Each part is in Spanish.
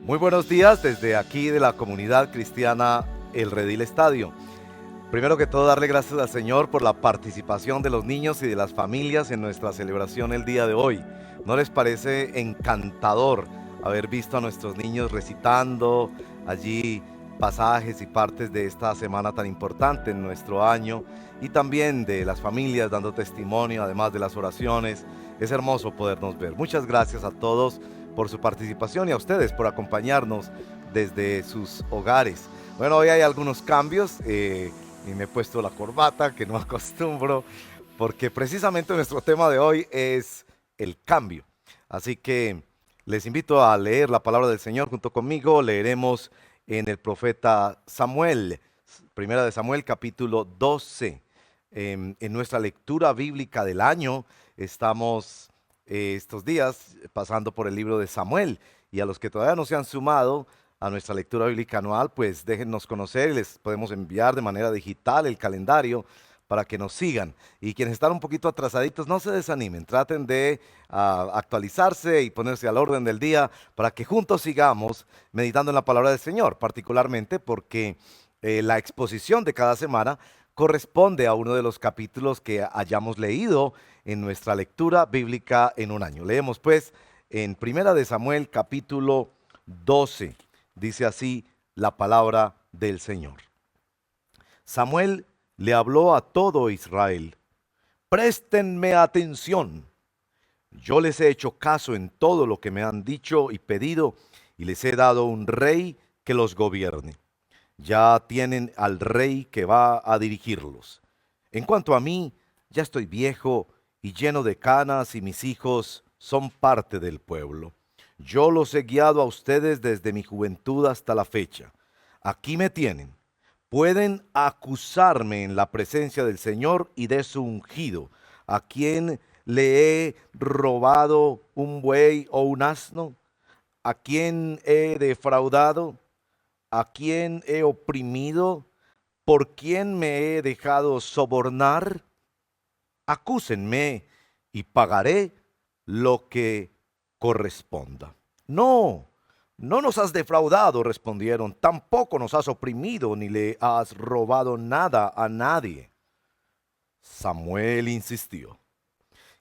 Muy buenos días desde aquí de la comunidad cristiana El Redil Estadio. Primero que todo, darle gracias al Señor por la participación de los niños y de las familias en nuestra celebración el día de hoy. ¿No les parece encantador haber visto a nuestros niños recitando allí pasajes y partes de esta semana tan importante en nuestro año, y también de las familias dando testimonio, además de las oraciones? Es hermoso podernos ver. Muchas gracias a todos por su participación y a ustedes por acompañarnos desde sus hogares. Bueno, hoy hay algunos cambios y me he puesto la corbata que no acostumbro, porque precisamente nuestro tema de hoy es el cambio. Así que les invito a leer la palabra del Señor junto conmigo. Leeremos en el profeta Samuel, primera de Samuel capítulo 12. En nuestra lectura bíblica del año estamos estos días pasando por el libro de Samuel, y a los que todavía no se han sumado a nuestra lectura bíblica anual, pues déjennos conocer y les podemos enviar de manera digital el calendario para que nos sigan. Y quienes están un poquito atrasaditos, no se desanimen, traten de actualizarse y ponerse al orden del día para que juntos sigamos meditando en la palabra del Señor, particularmente porque la exposición de cada semana corresponde a uno de los capítulos que hayamos leído en nuestra lectura bíblica en un año. Leemos pues en Primera de Samuel capítulo 12. Dice así la palabra del Señor. Samuel le habló a todo Israel: préstenme atención. Yo les he hecho caso en todo lo que me han dicho y pedido, y les he dado un rey que los gobierne. Ya tienen al rey que va a dirigirlos. En cuanto a mí, ya estoy viejo y lleno de canas, y mis hijos son parte del pueblo. Yo los he guiado a ustedes desde mi juventud hasta la fecha. Aquí me tienen. Pueden acusarme en la presencia del Señor y de su ungido. ¿A quién le he robado un buey o un asno? ¿A quién he defraudado? ¿A quién he oprimido? ¿Por quién me he dejado sobornar? Acúsenme y pagaré lo que corresponda. No, no nos has defraudado, respondieron. Tampoco nos has oprimido ni le has robado nada a nadie. Samuel insistió: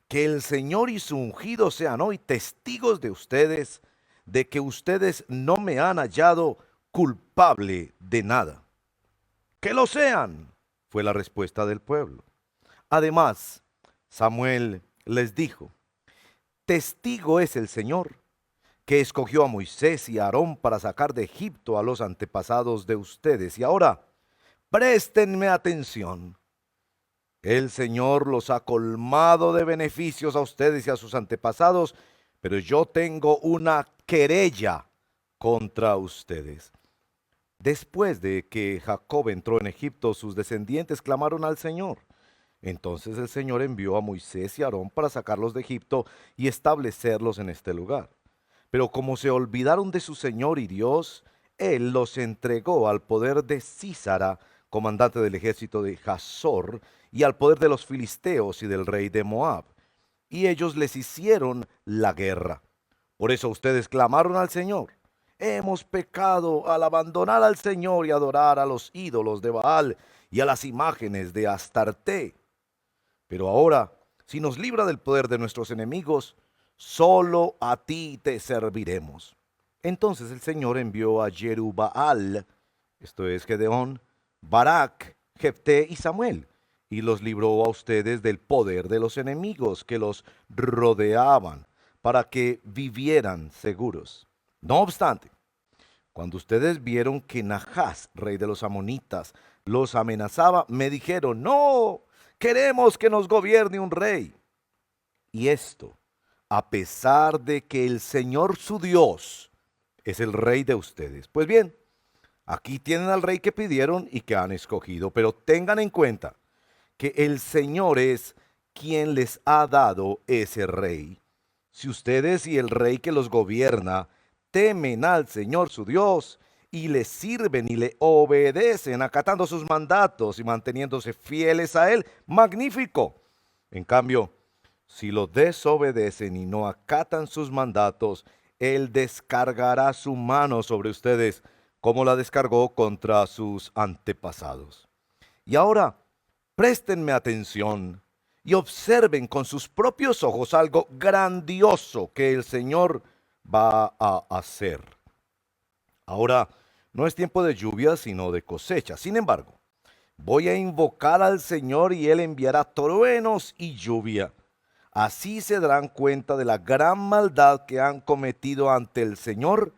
que el Señor y su ungido sean hoy testigos de ustedes, de que ustedes no me han hallado culpable de nada. Que lo sean, fue la respuesta del pueblo. Además, Samuel les dijo: testigo es el Señor, que escogió a Moisés y a Aarón para sacar de Egipto a los antepasados de ustedes. Y ahora, préstenme atención. El Señor los ha colmado de beneficios a ustedes y a sus antepasados, pero yo tengo una querella contra ustedes. Después de que Jacob entró en Egipto, sus descendientes clamaron al Señor. Entonces el Señor envió a Moisés y a Aarón para sacarlos de Egipto y establecerlos en este lugar. Pero como se olvidaron de su Señor y Dios, Él los entregó al poder de Sísara, comandante del ejército de Hazor, y al poder de los filisteos y del rey de Moab. Y ellos les hicieron la guerra. Por eso ustedes clamaron al Señor: hemos pecado al abandonar al Señor y adorar a los ídolos de Baal y a las imágenes de Astarte. Pero ahora, si nos libra del poder de nuestros enemigos, solo a ti te serviremos. Entonces el Señor envió a Jerubbaal, esto es Gedeón, Barak, Jefté y Samuel, y los libró a ustedes del poder de los enemigos que los rodeaban, para que vivieran seguros. No obstante, cuando ustedes vieron que Nahás, rey de los amonitas, los amenazaba, me dijeron: no, queremos que nos gobierne un rey. Y esto, a pesar de que el Señor su Dios es el rey de ustedes. Pues bien, aquí tienen al rey que pidieron y que han escogido, pero tengan en cuenta que el Señor es quien les ha dado ese rey. Si ustedes y el rey que los gobierna temen al Señor su Dios y le sirven y le obedecen, acatando sus mandatos y manteniéndose fieles a Él, magnífico. En cambio, si lo desobedecen y no acatan sus mandatos, Él descargará su mano sobre ustedes, como la descargó contra sus antepasados. Y ahora, préstenme atención y observen con sus propios ojos algo grandioso que el Señor va a hacer. Ahora, no es tiempo de lluvia, sino de cosecha. Sin embargo, voy a invocar al Señor y Él enviará truenos y lluvia. Así se darán cuenta de la gran maldad que han cometido ante el Señor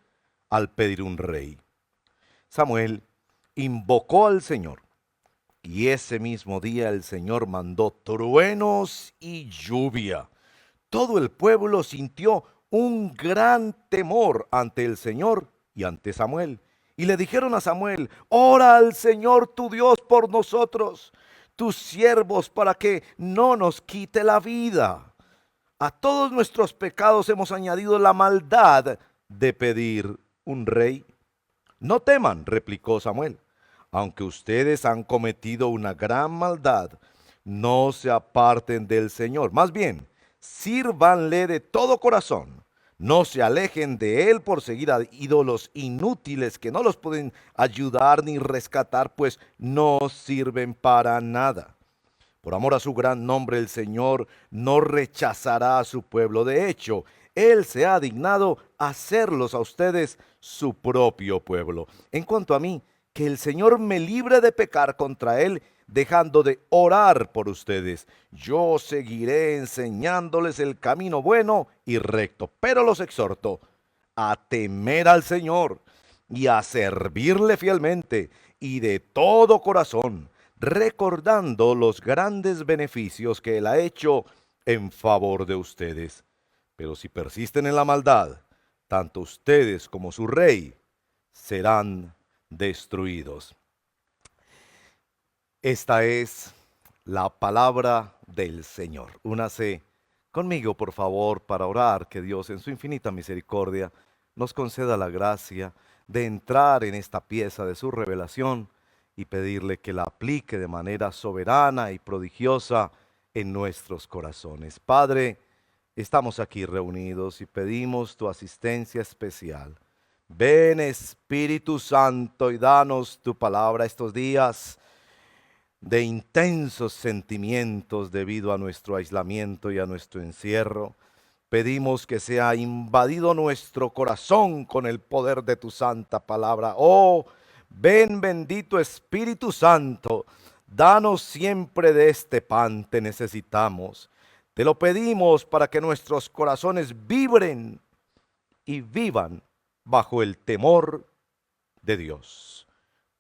al pedir un rey. Samuel invocó al Señor y ese mismo día el Señor mandó truenos y lluvia. Todo el pueblo sintió un gran temor ante el Señor y ante Samuel. Y le dijeron a Samuel: ora al Señor tu Dios por nosotros, tus siervos, para que no nos quite la vida. A todos nuestros pecados hemos añadido la maldad de pedir un rey. No teman, replicó Samuel, aunque ustedes han cometido una gran maldad, no se aparten del Señor. Más bien, sírvanle de todo corazón. No se alejen de él por seguir a ídolos inútiles que no los pueden ayudar ni rescatar, pues no sirven para nada. Por amor a su gran nombre, el Señor no rechazará a su pueblo. De hecho, Él se ha dignado hacerlos a ustedes su propio pueblo. En cuanto a mí, que el Señor me libre de pecar contra Él, dejando de orar por ustedes. Yo seguiré enseñándoles el camino bueno y recto, pero los exhorto a temer al Señor y a servirle fielmente y de todo corazón, recordando los grandes beneficios que Él ha hecho en favor de ustedes. Pero si persisten en la maldad, tanto ustedes como su rey serán destruidos. Esta es la palabra del Señor. Únase conmigo, por favor, para orar que Dios, en su infinita misericordia, nos conceda la gracia de entrar en esta pieza de su revelación y pedirle que la aplique de manera soberana y prodigiosa en nuestros corazones. Padre, estamos aquí reunidos y pedimos tu asistencia especial. Ven, Espíritu Santo, y danos tu palabra estos días de intensos sentimientos debido a nuestro aislamiento y a nuestro encierro. Pedimos que sea invadido nuestro corazón con el poder de tu santa palabra. Oh, ven, bendito Espíritu Santo, danos siempre de este pan, te necesitamos. Te lo pedimos para que nuestros corazones vibren y vivan bajo el temor de Dios.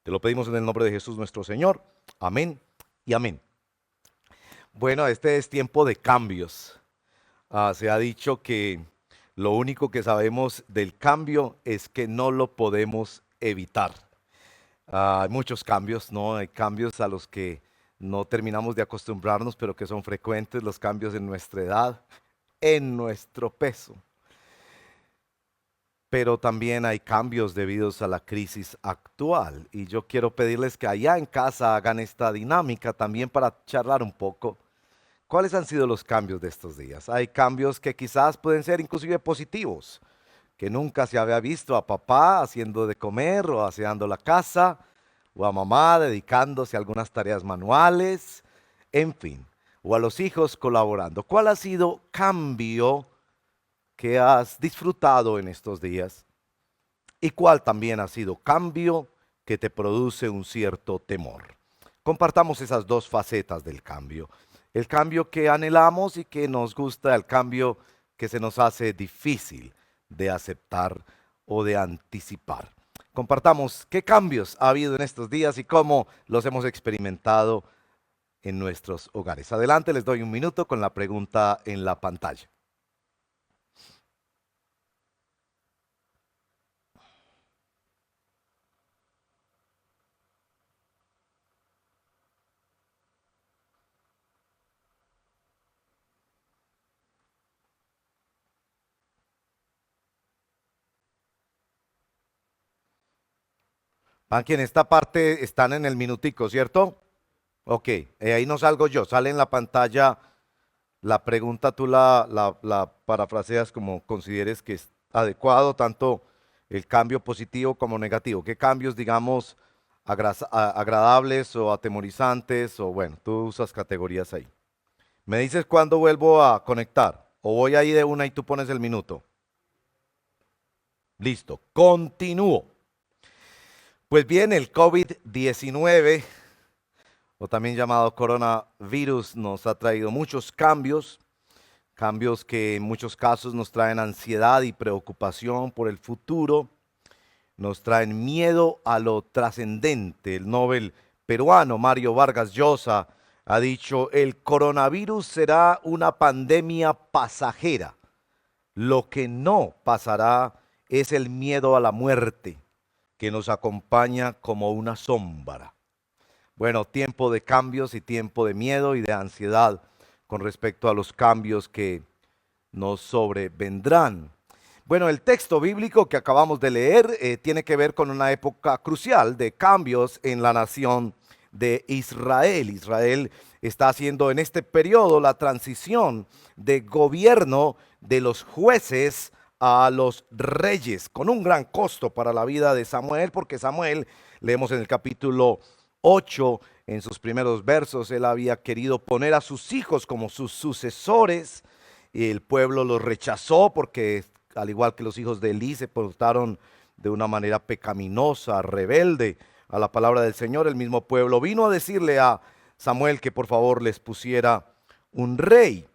Te lo pedimos en el nombre de Jesús nuestro Señor. Amén y amén. Bueno, este es tiempo de cambios. Se ha dicho que lo único que sabemos del cambio es que no lo podemos evitar. Hay muchos cambios, ¿no? Hay cambios a los que no terminamos de acostumbrarnos, pero que son frecuentes, los cambios en nuestra edad, en nuestro peso. Pero también hay cambios debidos a la crisis actual. Y yo quiero pedirles que allá en casa hagan esta dinámica también para charlar un poco. ¿Cuáles han sido los cambios de estos días? Hay cambios que quizás pueden ser inclusive positivos, que nunca se había visto a papá haciendo de comer o aseando la casa, o a mamá dedicándose a algunas tareas manuales, en fin, o a los hijos colaborando. ¿Cuál ha sido cambio que has disfrutado en estos días? ¿Y cuál también ha sido cambio que te produce un cierto temor? Compartamos esas dos facetas del cambio. El cambio que anhelamos y que nos gusta, el cambio que se nos hace difícil de aceptar o de anticipar. Compartamos qué cambios ha habido en estos días y cómo los hemos experimentado en nuestros hogares. Adelante, les doy un minuto con la pregunta en la pantalla. Aquí en esta parte están en el minutico, ¿cierto? Ok, ahí no salgo yo, sale en la pantalla la pregunta, tú la parafraseas como consideres que adecuado, tanto el cambio positivo como negativo. ¿Qué cambios, digamos, agradables o atemorizantes? O bueno, tú usas categorías ahí. Me dices cuándo vuelvo a conectar. O voy ahí de una y tú pones el minuto. Listo, continúo. Pues bien, el COVID-19, o también llamado coronavirus, nos ha traído muchos cambios, cambios que en muchos casos nos traen ansiedad y preocupación por el futuro, nos traen miedo a lo trascendente. El Nobel peruano Mario Vargas Llosa ha dicho: el coronavirus será una pandemia pasajera. Lo que no pasará es el miedo a la muerte, que nos acompaña como una sombra. Bueno, tiempo de cambios y tiempo de miedo y de ansiedad con respecto a los cambios que nos sobrevendrán. Bueno, el texto bíblico que acabamos de leer tiene que ver con una época crucial de cambios en la nación de Israel. Israel está haciendo en este periodo la transición de gobierno de los jueces a los reyes, con un gran costo para la vida de Samuel, porque Samuel, leemos en el capítulo 8, en sus primeros versos, él había querido poner a sus hijos como sus sucesores, y el pueblo los rechazó porque, al igual que los hijos de Elí, se portaron de una manera pecaminosa, rebelde a la palabra del Señor. El mismo pueblo vino a decirle a Samuel que por favor les pusiera un rey.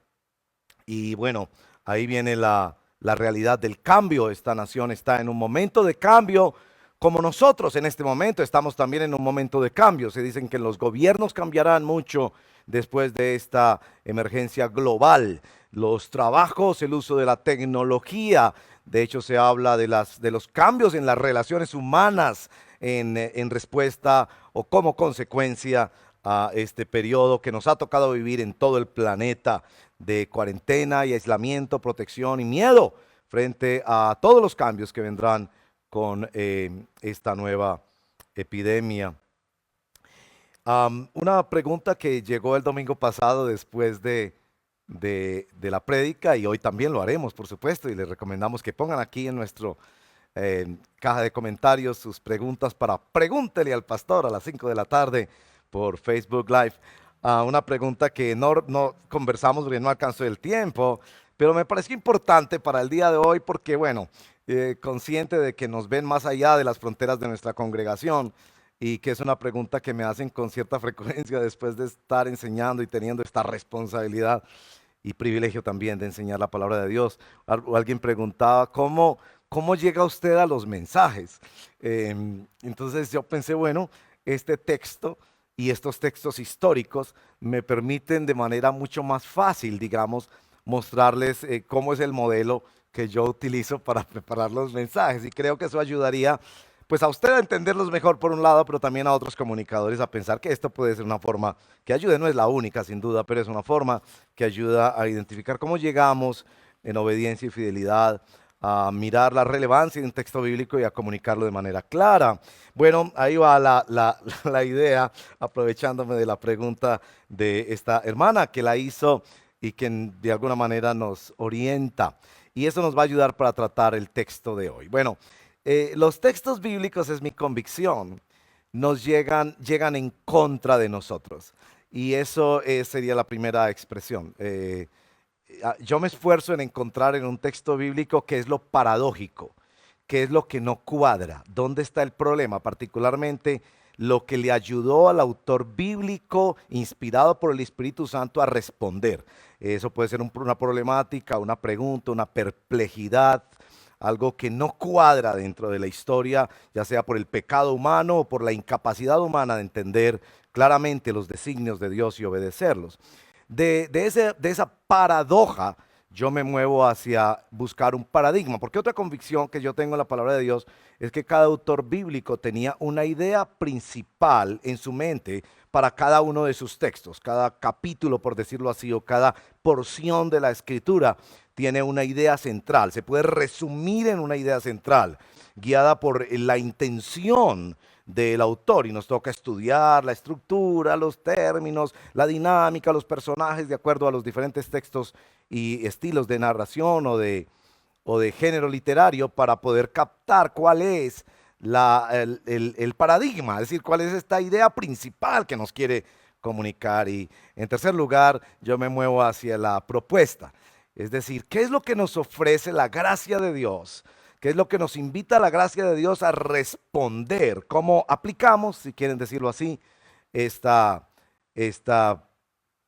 Y bueno, ahí viene la realidad del cambio. Esta nación está en un momento de cambio, como nosotros en este momento estamos también en un momento de cambio. Se dicen que los gobiernos cambiarán mucho después de esta emergencia global. Los trabajos, el uso de la tecnología, de hecho se habla de los cambios en las relaciones humanas en respuesta o como consecuencia a este periodo que nos ha tocado vivir en todo el planeta, de cuarentena y aislamiento, protección y miedo frente a todos los cambios que vendrán con esta nueva epidemia. Una pregunta que llegó el domingo pasado después de la prédica, y hoy también lo haremos, por supuesto, y les recomendamos que pongan aquí en nuestro caja de comentarios sus preguntas para Pregúntele al Pastor a las 5 de la tarde por Facebook Live. Una pregunta que no conversamos porque no alcanzó el tiempo, pero me pareció importante para el día de hoy porque, bueno, consciente de que nos ven más allá de las fronteras de nuestra congregación, y que es una pregunta que me hacen con cierta frecuencia después de estar enseñando y teniendo esta responsabilidad y privilegio también de enseñar la palabra de Dios. Alguien preguntaba, ¿cómo llega usted a los mensajes? Entonces yo pensé, bueno, este texto y estos textos históricos me permiten de manera mucho más fácil, digamos, mostrarles cómo es el modelo que yo utilizo para preparar los mensajes, y creo que eso ayudaría pues a usted a entenderlos mejor por un lado, pero también a otros comunicadores a pensar que esto puede ser una forma que ayude. No es la única sin duda, pero es una forma que ayuda a identificar cómo llegamos en obediencia y fidelidad a mirar la relevancia de un texto bíblico y a comunicarlo de manera clara. Bueno, ahí va la idea, aprovechándome de la pregunta de esta hermana que la hizo y que de alguna manera nos orienta. Y eso nos va a ayudar para tratar el texto de hoy. Bueno, los textos bíblicos, es mi convicción, nos llegan en contra de nosotros. Y eso sería la primera expresión. Yo me esfuerzo en encontrar en un texto bíblico qué es lo paradójico, qué es lo que no cuadra, dónde está el problema, particularmente lo que le ayudó al autor bíblico inspirado por el Espíritu Santo a responder. Eso puede ser una problemática, una pregunta, una perplejidad, algo que no cuadra dentro de la historia, ya sea por el pecado humano o por la incapacidad humana de entender claramente los designios de Dios y obedecerlos. De esa paradoja, yo me muevo hacia buscar un paradigma, porque otra convicción que yo tengo en la palabra de Dios es que cada autor bíblico tenía una idea principal en su mente para cada uno de sus textos. Cada capítulo, por decirlo así, o cada porción de la escritura tiene una idea central, se puede resumir en una idea central, guiada por la intención del autor, y nos toca estudiar la estructura, los términos, la dinámica, los personajes, de acuerdo a los diferentes textos y estilos de narración o o de género literario para poder captar cuál es el paradigma, es decir, cuál es esta idea principal que nos quiere comunicar. Y en tercer lugar, yo me muevo hacia la propuesta, es decir, ¿qué es lo que nos ofrece la gracia de Dios? ¿Qué es lo que nos invita la gracia de Dios a responder? ¿Cómo aplicamos, si quieren decirlo así, esta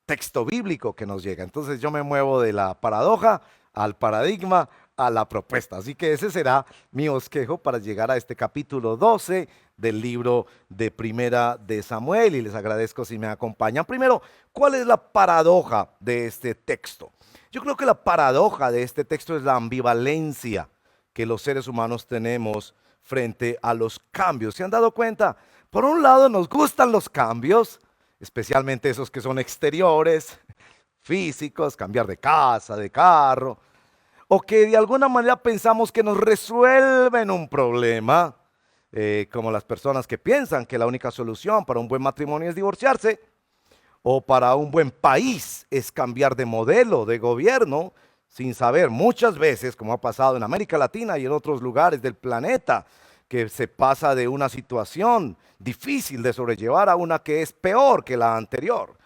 texto bíblico que nos llega? Entonces yo me muevo de la paradoja al paradigma, a la propuesta. Así que ese será mi bosquejo para llegar a este capítulo 12 del libro de Primera de Samuel, y les agradezco si me acompañan. Primero, ¿cuál es la paradoja de este texto? Yo creo que la paradoja de este texto es la ambivalencia que los seres humanos tenemos frente a los cambios. ¿Se han dado cuenta? Por un lado nos gustan los cambios, especialmente esos que son exteriores, físicos, cambiar de casa, de carro, o que de alguna manera pensamos que nos resuelven un problema, como las personas que piensan que la única solución para un buen matrimonio es divorciarse, o para un buen país es cambiar de modelo de gobierno, sin saber muchas veces, como ha pasado en América Latina y en otros lugares del planeta, que se pasa de una situación difícil de sobrellevar a una que es peor que la anterior.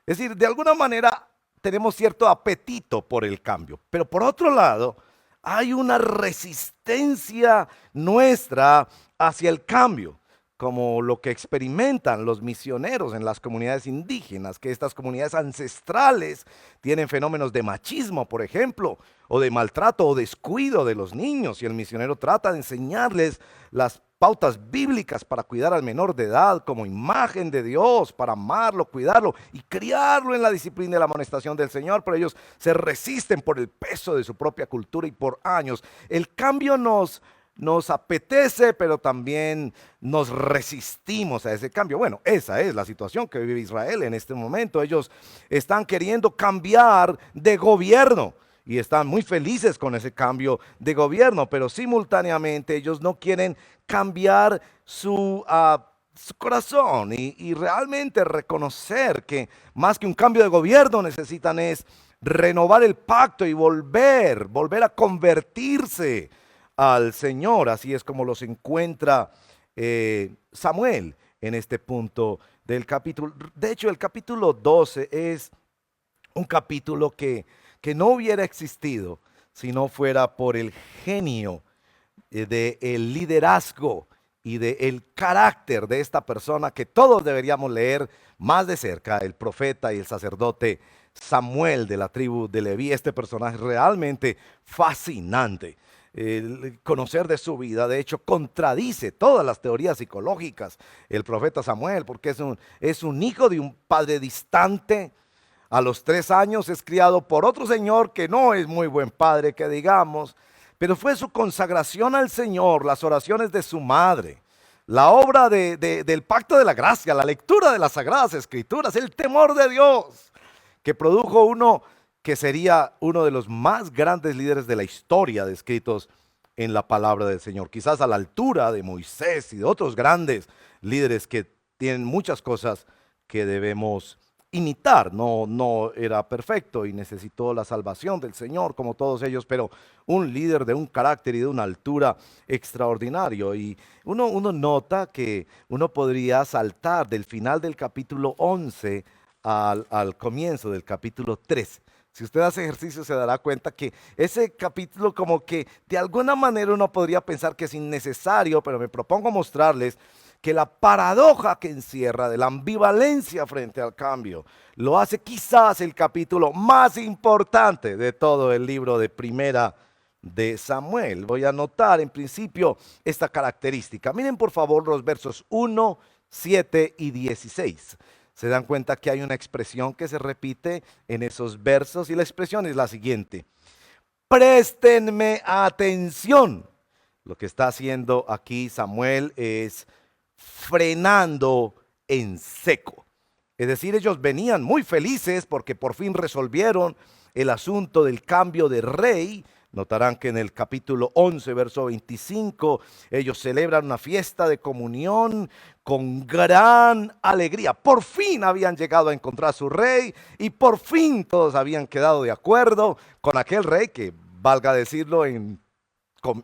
Es decir, de alguna manera tenemos cierto apetito por el cambio, pero por otro lado, hay una resistencia nuestra hacia el cambio, como lo que experimentan los misioneros en las comunidades indígenas, que estas comunidades ancestrales tienen fenómenos de machismo, por ejemplo, o de maltrato o descuido de los niños, y el misionero trata de enseñarles las pautas bíblicas para cuidar al menor de edad como imagen de Dios, para amarlo, cuidarlo y criarlo en la disciplina y la amonestación del Señor, pero ellos se resisten por el peso de su propia cultura y por años. El cambio nos apetece, pero también nos resistimos a ese cambio. Bueno, esa es la situación que vive Israel en este momento. Ellos están queriendo cambiar de gobierno y están muy felices con ese cambio de gobierno, pero simultáneamente ellos no quieren cambiar su corazón y realmente reconocer que más que un cambio de gobierno necesitan es renovar el pacto y volver a convertirse al Señor. Así es como los encuentra Samuel en este punto del capítulo. De hecho, el capítulo 12 es un capítulo que no hubiera existido si no fuera por el genio del liderazgo y del carácter de esta persona que todos deberíamos leer más de cerca, el profeta y el sacerdote Samuel de la tribu de Leví. Este personaje es realmente fascinante. El conocer de su vida, de hecho, contradice todas las teorías psicológicas. El profeta Samuel, porque es un hijo de un padre distante. A los 3 años es criado por otro señor que no es muy buen padre, que digamos, pero fue su consagración al Señor, las oraciones de su madre, la obra del pacto de la gracia, la lectura de las Sagradas Escrituras, el temor de Dios, que produjo uno que sería uno de los más grandes líderes de la historia descritos en la palabra del Señor, quizás a la altura de Moisés y de otros grandes líderes que tienen muchas cosas que debemos imitar. No era perfecto y necesitó la salvación del Señor como todos ellos, pero un líder de un carácter y de una altura extraordinario. Y uno nota que uno podría saltar del final del capítulo 11 al comienzo del capítulo 13. Si usted hace ejercicio se dará cuenta que ese capítulo como que de alguna manera uno podría pensar que es innecesario, pero me propongo mostrarles que la paradoja que encierra de la ambivalencia frente al cambio lo hace quizás el capítulo más importante de todo el libro de Primera de Samuel. Voy a anotar en principio esta característica. Miren por favor los versos 1, 7 y 16. Se dan cuenta que hay una expresión que se repite en esos versos y la expresión es la siguiente: préstenme atención. Lo que está haciendo aquí Samuel es frenando en seco. Es decir, ellos venían muy felices porque por fin resolvieron el asunto del cambio de rey. Notarán que en el capítulo 11, verso 25, ellos celebran una fiesta de comunión con gran alegría. Por fin habían llegado a encontrar a su rey y por fin todos habían quedado de acuerdo con aquel rey que, valga decirlo en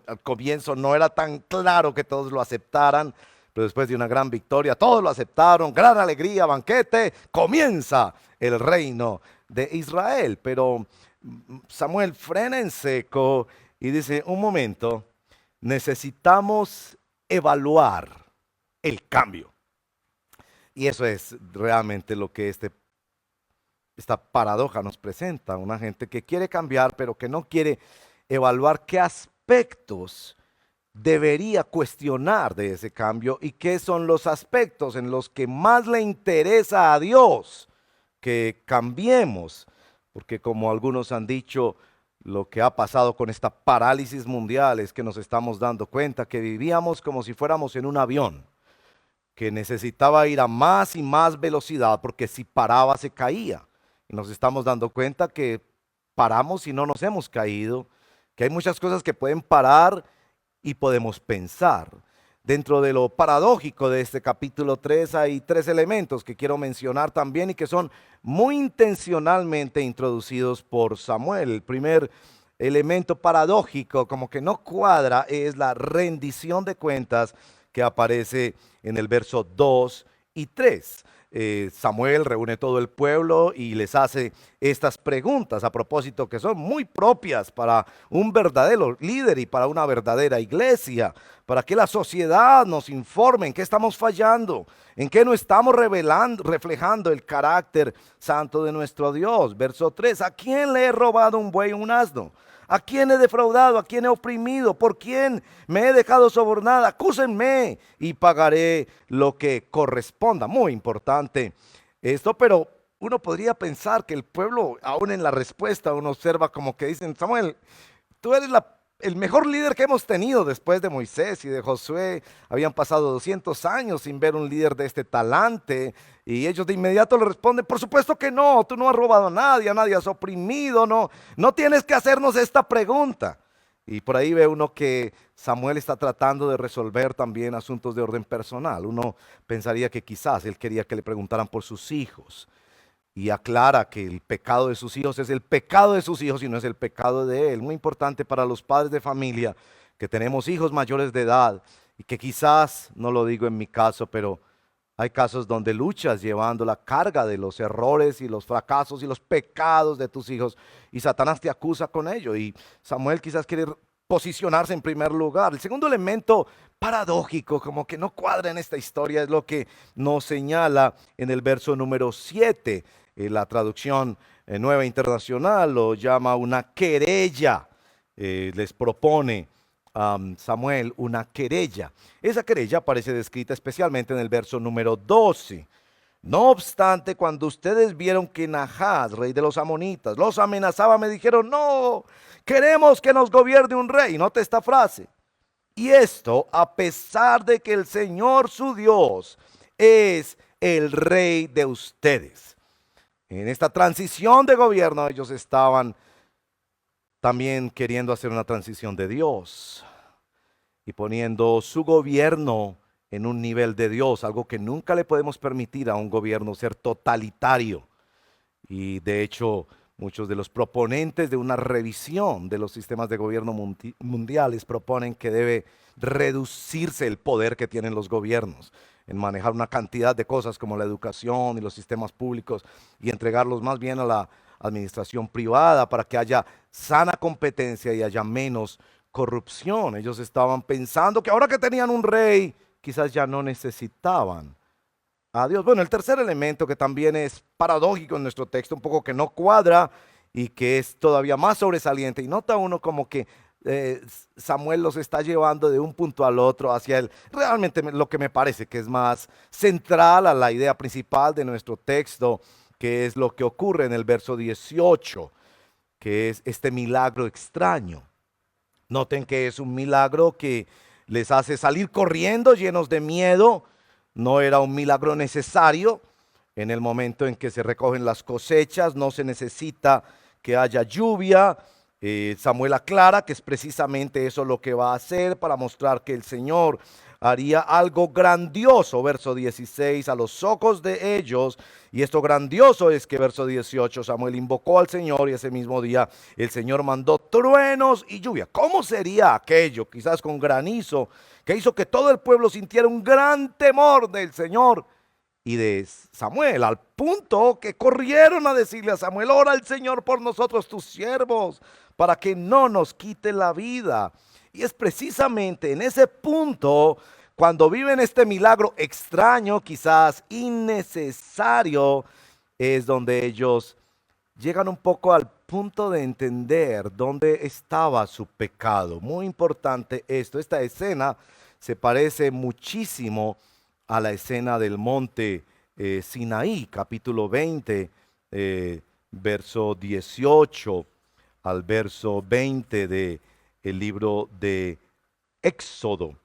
al comienzo no era tan claro que todos lo aceptaran, pero después de una gran victoria, todos lo aceptaron, gran alegría, banquete, comienza el reino de Israel. Pero Samuel frena en seco y dice, un momento, necesitamos evaluar el cambio. Y eso es realmente lo que esta paradoja nos presenta. Una gente que quiere cambiar, pero que no quiere evaluar qué aspectos debería cuestionar de ese cambio y qué son los aspectos en los que más le interesa a Dios que cambiemos. Porque como algunos han dicho, lo que ha pasado con esta parálisis mundial es que nos estamos dando cuenta que vivíamos como si fuéramos en un avión, que necesitaba ir a más y más velocidad porque si paraba se caía. Y nos estamos dando cuenta que paramos y no nos hemos caído, que hay muchas cosas que pueden parar y podemos pensar. Dentro de lo paradójico de este capítulo 3 hay 3 elementos que quiero mencionar también y que son muy intencionalmente introducidos por Samuel. El primer elemento paradójico, como que no cuadra, es la rendición de cuentas que aparece en el verso 2 y 3. Samuel reúne todo el pueblo y les hace estas preguntas a propósito que son muy propias para un verdadero líder y para una verdadera iglesia, para que la sociedad nos informe en qué estamos fallando, en qué no estamos reflejando el carácter santo de nuestro Dios. Verso 3, ¿a quién le he robado un buey o un asno? ¿A quién he defraudado? ¿A quién he oprimido? ¿Por quién me he dejado sobornar? Acúsenme y pagaré lo que corresponda. Muy importante esto, pero uno podría pensar que el pueblo, aún en la respuesta, uno observa como que dicen, Samuel, tú eres el mejor líder que hemos tenido después de Moisés y de Josué. Habían pasado 200 años sin ver un líder de este talante. Y ellos de inmediato le responden, por supuesto que no, tú no has robado a nadie has oprimido, no tienes que hacernos esta pregunta. Y por ahí ve uno que Samuel está tratando de resolver también asuntos de orden personal. Uno pensaría que quizás él quería que le preguntaran por sus hijos. Y aclara que el pecado de sus hijos es el pecado de sus hijos y no es el pecado de él. Muy importante para los padres de familia que tenemos hijos mayores de edad y que quizás, no lo digo en mi caso, pero hay casos donde luchas llevando la carga de los errores y los fracasos y los pecados de tus hijos y Satanás te acusa con ello y Samuel quizás quiere posicionarse en primer lugar. El segundo elemento paradójico, como que no cuadra en esta historia, es lo que nos señala en el verso número 7. La traducción Nueva Internacional lo llama una querella. Les propone Samuel una querella. Esa querella aparece descrita especialmente en el verso número 12. No obstante, cuando ustedes vieron que Nahas, rey de los amonitas, los amenazaba, me dijeron, no, queremos que nos gobierne un rey. Note esta frase. Y esto a pesar de que el Señor su Dios es el rey de ustedes. En esta transición de gobierno ellos estaban también queriendo hacer una transición de Dios y poniendo su gobierno en un nivel de Dios, algo que nunca le podemos permitir a un gobierno ser totalitario. Y de hecho, muchos de los proponentes de una revisión de los sistemas de gobierno mundiales proponen que debe reducirse el poder que tienen los gobiernos en manejar una cantidad de cosas como la educación y los sistemas públicos y entregarlos más bien a la administración privada para que haya sana competencia y haya menos corrupción. Ellos estaban pensando que ahora que tenían un rey, quizás ya no necesitaban a Dios. Bueno, el tercer elemento que también es paradójico en nuestro texto, un poco que no cuadra y que es todavía más sobresaliente. Y nota uno como que Samuel los está llevando de un punto al otro hacia realmente lo que me parece que es más central a la idea principal de nuestro texto, que es lo que ocurre en el verso 18, que es este milagro extraño. Noten que es un milagro que les hace salir corriendo llenos de miedo. No era un milagro necesario. En el momento en que se recogen las cosechas, no se necesita que haya lluvia. Samuel aclara que es precisamente eso lo que va a hacer para mostrar que el Señor haría algo grandioso, verso 16, a los ojos de ellos. Y esto grandioso es que, verso 18, Samuel invocó al Señor y ese mismo día el Señor mandó truenos y lluvia. ¿Cómo sería aquello? Quizás con granizo, que hizo que todo el pueblo sintiera un gran temor del Señor y de Samuel, al punto que corrieron a decirle a Samuel: ora al Señor por nosotros, tus siervos, para que no nos quite la vida. Y es precisamente en ese punto, cuando viven este milagro extraño, quizás innecesario, es donde ellos llegan un poco al punto de entender dónde estaba su pecado. Muy importante esto. Esta escena se parece muchísimo a la escena del monte Sinaí, capítulo 20, verso 18 al verso 20 de el libro de Éxodo,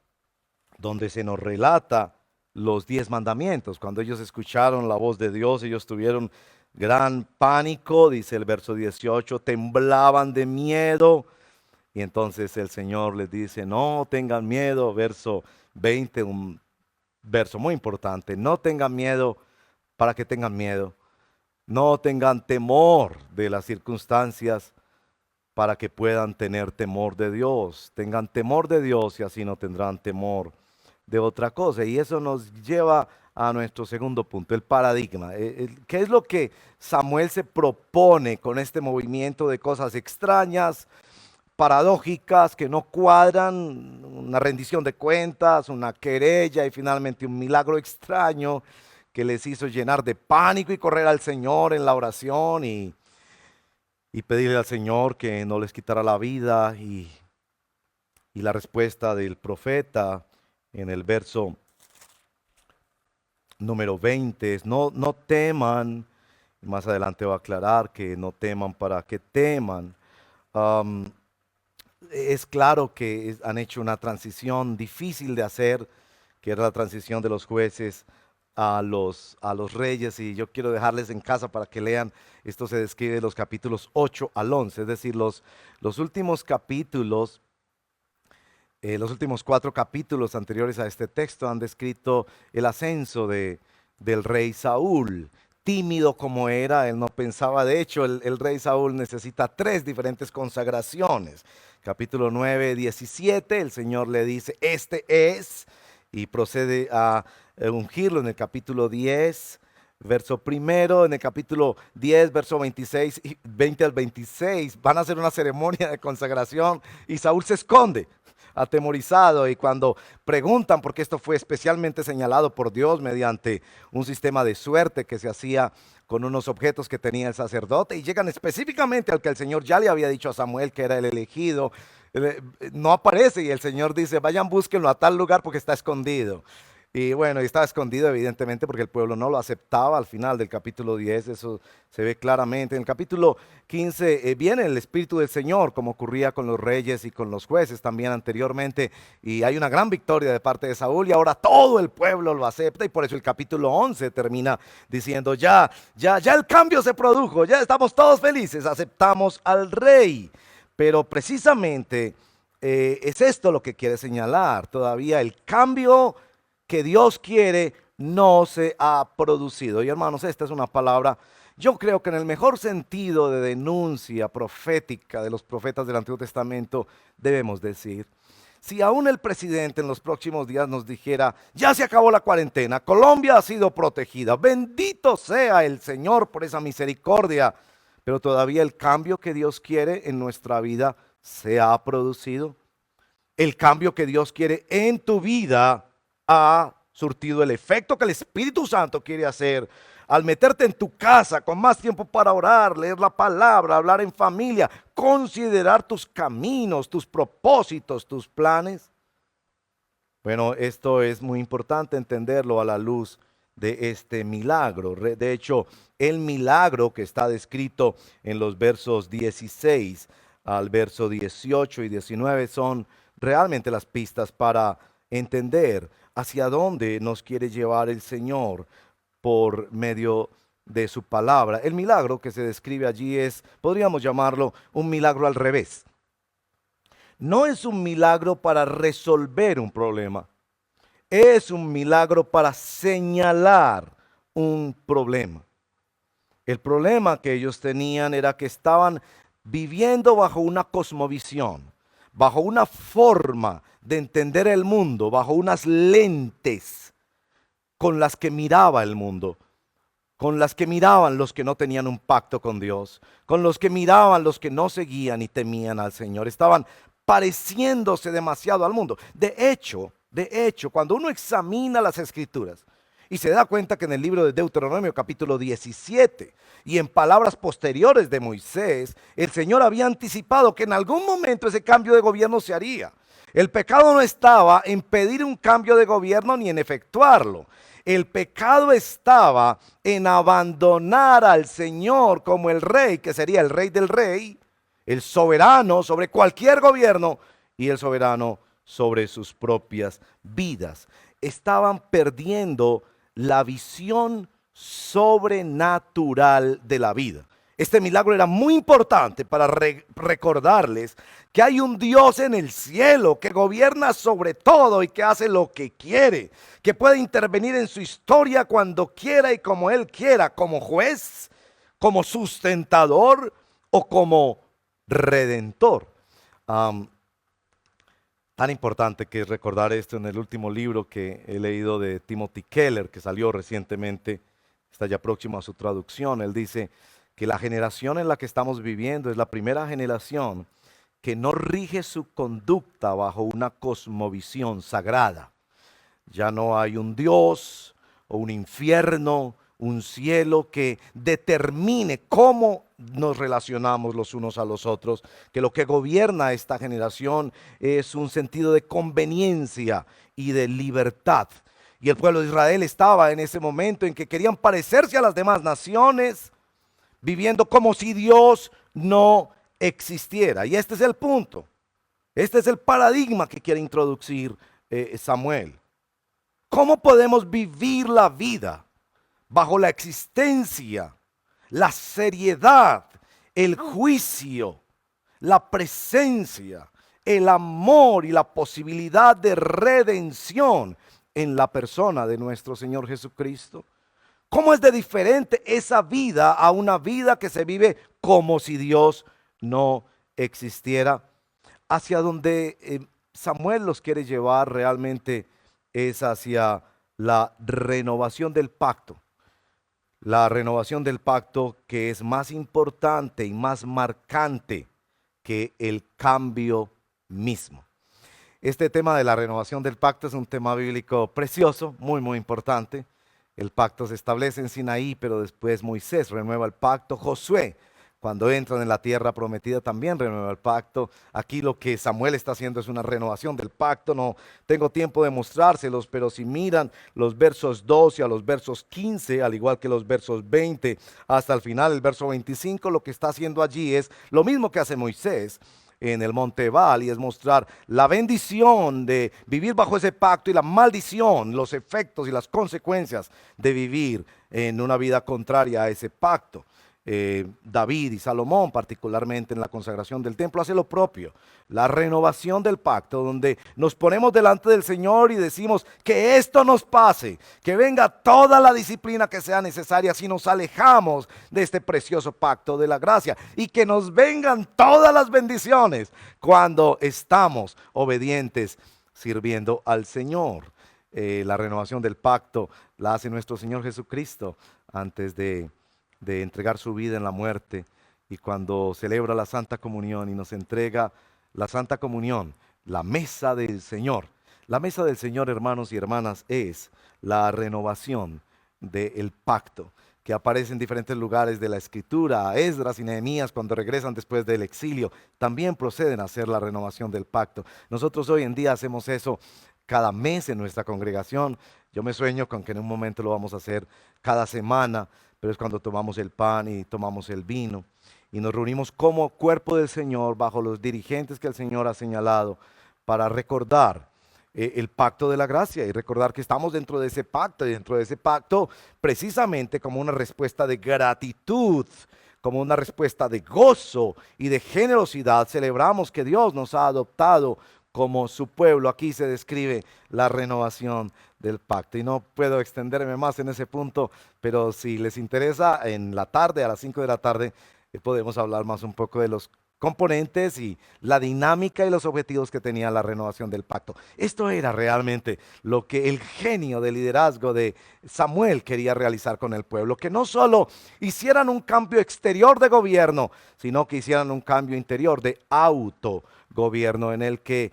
donde se nos relata los 10 mandamientos. Cuando ellos escucharon la voz de Dios, ellos tuvieron gran pánico, dice el verso 18, temblaban de miedo. Y entonces el Señor les dice: no tengan miedo, verso 20, un verso muy importante: no tengan miedo para que tengan miedo, no tengan temor de las circunstancias para que puedan tener temor de Dios. Tengan temor de Dios y así no tendrán temor de otra cosa. Y eso nos lleva a nuestro segundo punto, el paradigma. ¿Qué es lo que Samuel se propone con este movimiento de cosas extrañas, paradójicas, que no cuadran? Una rendición de cuentas, una querella y finalmente un milagro extraño que les hizo llenar de pánico y correr al Señor en la oración y pedirle al Señor que no les quitara la vida. Y la respuesta del profeta en el verso número 20 es: no teman. Más adelante va a aclarar que no teman para que teman. Es claro que han hecho una transición difícil de hacer, que era la transición de los jueces a los reyes, y yo quiero dejarles en casa para que lean. Esto se describe en los capítulos 8 al 11, es decir, los últimos capítulos, los últimos 4 capítulos anteriores a este texto han descrito el ascenso del rey Saúl. Tímido como era, él no pensaba. De hecho, el rey Saúl necesita 3 diferentes consagraciones. Capítulo 9, 17, el Señor le dice: este es, y procede a ungirlo en el capítulo 10, verso primero. En el capítulo 10, verso 26 y 20 al 26, van a hacer una ceremonia de consagración y Saúl se esconde, atemorizado, y cuando preguntan, porque esto fue especialmente señalado por Dios mediante un sistema de suerte que se hacía con unos objetos que tenía el sacerdote, y llegan específicamente al que el Señor ya le había dicho a Samuel que era el elegido, no aparece, y el Señor dice: vayan, búsquenlo a tal lugar porque está escondido. Y bueno, y estaba escondido evidentemente porque el pueblo no lo aceptaba. Al final del capítulo 10 eso se ve claramente. En el capítulo 15 viene el Espíritu del Señor, como ocurría con los reyes y con los jueces también anteriormente. Y hay una gran victoria de parte de Saúl y ahora todo el pueblo lo acepta. Y por eso el capítulo 11 termina diciendo: ya el cambio se produjo, ya estamos todos felices, aceptamos al rey. Pero precisamente es esto lo que quiere señalar. Todavía el cambio que Dios quiere no se ha producido. Y hermanos, esta es una palabra, yo creo que en el mejor sentido de denuncia profética de los profetas del Antiguo Testamento, debemos decir: si aún el presidente en los próximos días nos dijera: ya se acabó la cuarentena, Colombia ha sido protegida, bendito sea el Señor por esa misericordia, pero todavía el cambio que Dios quiere en nuestra vida se ha producido. El cambio que Dios quiere en tu vida ha surtido el efecto que el Espíritu Santo quiere hacer al meterte en tu casa con más tiempo para orar, leer la palabra, hablar en familia, considerar tus caminos, tus propósitos, tus planes. Bueno, esto es muy importante entenderlo a la luz de este milagro. De hecho, el milagro que está descrito en los versos 16 al verso 18 y 19 son realmente las pistas para entender hacia dónde nos quiere llevar el Señor por medio de su palabra. El milagro que se describe allí es, podríamos llamarlo, un milagro al revés. No es un milagro para resolver un problema, es un milagro para señalar un problema. El problema que ellos tenían era que estaban viviendo bajo una cosmovisión, bajo una forma de entender el mundo, bajo unas lentes con las que miraba el mundo, con las que miraban los que no tenían un pacto con Dios, con los que miraban los que no seguían y temían al Señor. Estaban pareciéndose demasiado al mundo. De hecho, cuando uno examina las Escrituras y se da cuenta que en el libro de Deuteronomio capítulo 17 y en palabras posteriores de Moisés, el Señor había anticipado que en algún momento ese cambio de gobierno se haría. El pecado no estaba en pedir un cambio de gobierno ni en efectuarlo. El pecado estaba en abandonar al Señor como el rey, que sería el rey del rey, el soberano sobre cualquier gobierno y el soberano sobre sus propias vidas. Estaban perdiendo la visión sobrenatural de la vida. Este milagro era muy importante para recordarles que hay un Dios en el cielo que gobierna sobre todo y que hace lo que quiere, que puede intervenir en su historia cuando quiera y como Él quiera, como juez, como sustentador o como redentor. Tan importante que es recordar esto en el último libro que he leído de Timothy Keller, que salió recientemente, está ya próximo a su traducción. Él dice que la generación en la que estamos viviendo es la primera generación que no rige su conducta bajo una cosmovisión sagrada. Ya no hay un Dios o un infierno, un cielo que determine cómo nos relacionamos los unos a los otros, que lo que gobierna esta generación es un sentido de conveniencia y de libertad. Y el pueblo de Israel estaba en ese momento en que querían parecerse a las demás naciones, viviendo como si Dios no existiera. Y este es el punto, este es el paradigma que quiere introducir Samuel. ¿Cómo podemos vivir la vida bajo la existencia, la seriedad, el juicio, la presencia, el amor y la posibilidad de redención en la persona de nuestro Señor Jesucristo? ¿Cómo es de diferente esa vida a una vida que se vive como si Dios no existiera? Hacia donde Samuel los quiere llevar realmente es hacia la renovación del pacto. La renovación del pacto que es más importante y más marcante que el cambio mismo. Este tema de la renovación del pacto es un tema bíblico precioso, muy muy importante. El pacto se establece en Sinaí, pero después Moisés renueva el pacto. Josué, cuando entran en la tierra prometida, también renueva el pacto. Aquí lo que Samuel está haciendo es una renovación del pacto. No tengo tiempo de mostrárselos, pero si miran los versos 12 a los versos 15, al igual que los versos 20 hasta el final, el verso 25, lo que está haciendo allí es lo mismo que hace Moisés en el monte Ebal, y es mostrar la bendición de vivir bajo ese pacto y la maldición, los efectos y las consecuencias de vivir en una vida contraria a ese pacto. David y Salomón, particularmente en la consagración del templo, hace lo propio, la renovación del pacto, donde nos ponemos delante del Señor y decimos que esto nos pase, que venga toda la disciplina que sea necesaria si nos alejamos de este precioso pacto de la gracia, y que nos vengan todas las bendiciones cuando estamos obedientes sirviendo al Señor. La renovación del pacto la hace nuestro Señor Jesucristo antes de entregar su vida en la muerte, y cuando celebra la Santa Comunión y nos entrega la Santa Comunión, la mesa del Señor. La mesa del Señor, hermanos y hermanas, es la renovación del pacto que aparece en diferentes lugares de la Escritura. Esdras y Nehemías, cuando regresan después del exilio, también proceden a hacer la renovación del pacto. Nosotros hoy en día hacemos eso cada mes en nuestra congregación. Yo me sueño con que en un momento lo vamos a hacer cada semana, pero es cuando tomamos el pan y tomamos el vino y nos reunimos como cuerpo del Señor bajo los dirigentes que el Señor ha señalado para recordar el pacto de la gracia y recordar que estamos dentro de ese pacto, y dentro de ese pacto precisamente como una respuesta de gratitud, como una respuesta de gozo y de generosidad, celebramos que Dios nos ha adoptado como su pueblo. Aquí se describe la renovación del pacto. Y no puedo extenderme más en ese punto, pero si les interesa, en la tarde, a las 5 de la tarde, podemos hablar más un poco de los componentes y la dinámica y los objetivos que tenía la renovación del pacto. Esto era realmente lo que el genio de liderazgo de Samuel quería realizar con el pueblo, que no solo hicieran un cambio exterior de gobierno, sino que hicieran un cambio interior de autogobierno en el que